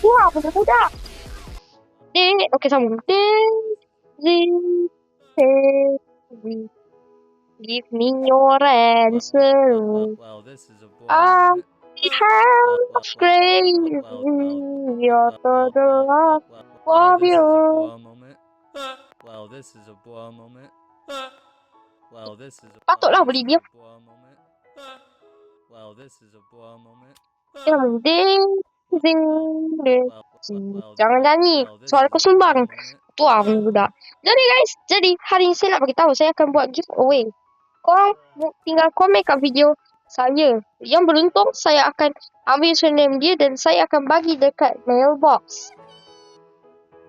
Wah, budak-budak. Okay, sambung. Daisy, Daisy, give me your answer. Well, this is a boy I moment. have crazy your total love Well, of this is a you. boy moment. Well, this is a boy moment. Well, this is a Patutlah boleh diam. boy moment. Well, this is a boy moment. Dia sambung. Daisy, Daisy. Jangan nyanyi. Well, this Suara is kau a sumbang. boy moment. Tua budak. Jadi guys, hari ini saya nak bagi tahu saya akan buat giveaway. Korang tinggal komen kat video saya. Yang beruntung saya akan ambil username dia dan saya akan bagi dekat mailbox.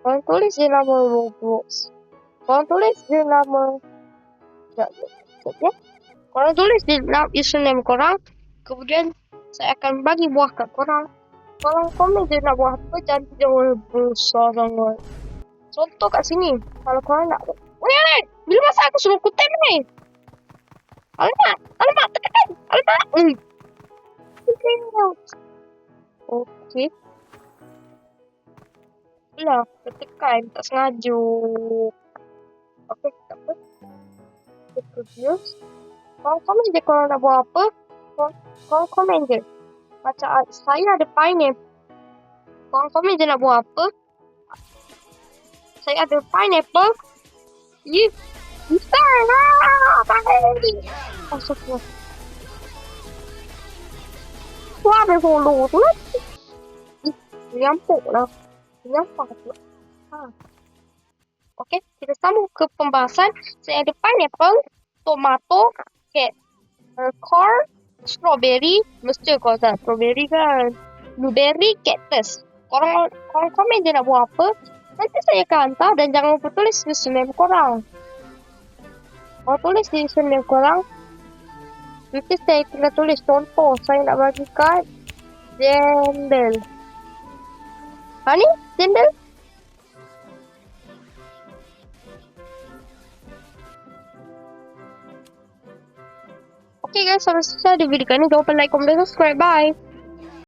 Korang tulis je nama Roblox. Korang tulis je nama... Sekejap ya. Korang tulis je username korang. Kemudian saya akan bagi buah kat korang. Korang komen je nak buah apa. Jangan besar sangat. Contoh kat sini. Kalau korang nak... Weh, bila masa aku suruh kutem ni? Alamak, tekan. Alamak. Okey. Itulah, tekan. Tak sengaja. Okey, tak apa. Confused. Korang komen je korang nak buat apa. Korang komen je. Macam saya ada pineapple. Korang komen je nak buat apa. Saya ada pineapple. Besar lah. Baik. Astagfirullah. Wah, ada follow tu lah. Nyampuk lah. Nyampuk tu. Okey, kita sambung ke pembahasan. Saya ada pineapple, tomato, corn, strawberry. Mesti kau tak strawberry kan. Blueberry, cactus. Korang komen je nak buat apa. Nanti saya akan hantar dan jangan lupa tulis username korang. Korang tulis di username korang. Nanti saya tinggal tulis contoh. Saya nak bagi kat Jendel. Ha ni? Jendel? Okay guys, sampai selesai di video kali ini. Jangan lupa like, comment, dan subscribe. Bye!